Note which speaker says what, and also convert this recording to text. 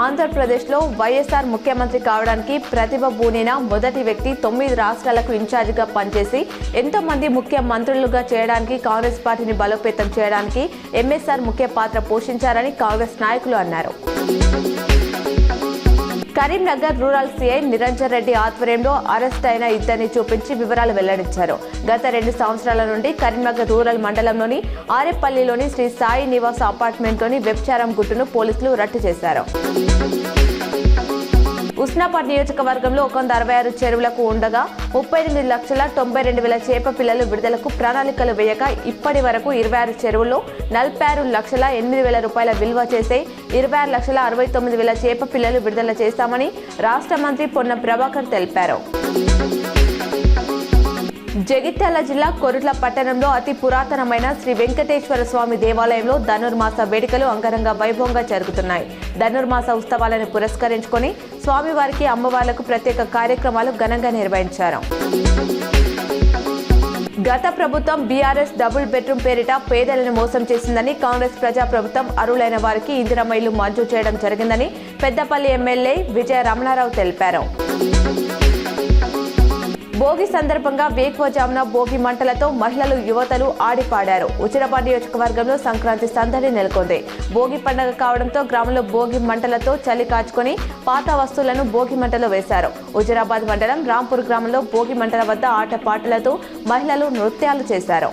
Speaker 1: ఆంధ్రప్రదేశ్లో వైఎస్ఆర్ ముఖ్యమంత్రి కావడానికి ప్రతిభ బూనిన మొదటి వ్యక్తి 9 రాష్ట్రాలకు ఇన్ఛార్జిగా పనిచేసి ఎంతో మంది ముఖ్య మంత్రులుగా చేయడానికి కాంగ్రెస్ పార్టీని బలోపేతం చేయడానికి ఎంఎస్ఆర్ ముఖ్య పాత్ర పోషించారని కాంగ్రెస్ నాయకులు అన్నారు. కరీంనగర్ రూరల్ సీఐ నిరంజన్ రెడ్డి ఆధ్వర్యంలో అరెస్ట్ అయిన ఇద్దరిని చూపించి వివరాలు వెల్లడించారు. గత 2 సంవత్సరాల నుండి కరీంనగర్ రూరల్ మండలంలోని ఆరేపల్లిలోని శ్రీ సాయి నివాస అపార్ట్మెంట్లోని వ్యభిచారం గుట్టును పోలీసులు రట్టు చేశారు. ఉస్నాబాద్ నియోజకవర్గంలో 166 చెరువులకు ఉండగా 38,92,000 చేప పిల్లలు విడుదలకు ప్రణాళికలు వేయక ఇప్పటి వరకు 26 చెరువుల్లో 46,08,000 రూపాయల విలువ చేసే 26,69,000 చేప పిల్లలు విడుదల చేస్తామని రాష్ట్ర మంత్రి పొన్నం ప్రభాకర్ తెలిపారు. జగిత్యాల జిల్లా కొరుట్ల పట్టణంలో అతి పురాతనమైన శ్రీ వెంకటేశ్వర స్వామి దేవాలయంలో ధనుర్మాస వేడుకలు అంగరంగ వైభవంగా జరుగుతున్నాయి. ధనుర్మాస ఉత్సవాలను పురస్కరించుకొని స్వామివారికి అమ్మవార్లకు ప్రత్యేక కార్యక్రమాలు ఘనంగా నిర్వహించారు. గత ప్రభుత్వం బీఆర్ఎస్ డబుల్ బెడ్రూమ్ పేరిట పేదలను మోసం చేసిందని, కాంగ్రెస్ ప్రజా ప్రభుత్వం అర్హులైన వారికి ఇందిరమ్మ ఇల్లు మంజూరు చేయడం జరిగిందని పెద్దపల్లి ఎమ్మెల్యే విజయ రమణారావు తెలిపారు. భోగి సందర్భంగా వేకువజామున భోగి మంటలతో మహిళలు యువతలు ఆడిపాడారు. హుజురాబాద్ నియోజకవర్గంలో సంక్రాంతి సందడి నెలకొంది. భోగి పండుగ కావడంతో గ్రామంలో భోగి మంటలతో చలి కాచుకొని పాత వస్తువులను భోగి మంటలో వేశారు. హుజురాబాద్ మండలం రాంపూర్ గ్రామంలో భోగి మంటల వద్ద ఆటపాటలతో మహిళలు నృత్యాలు చేశారు.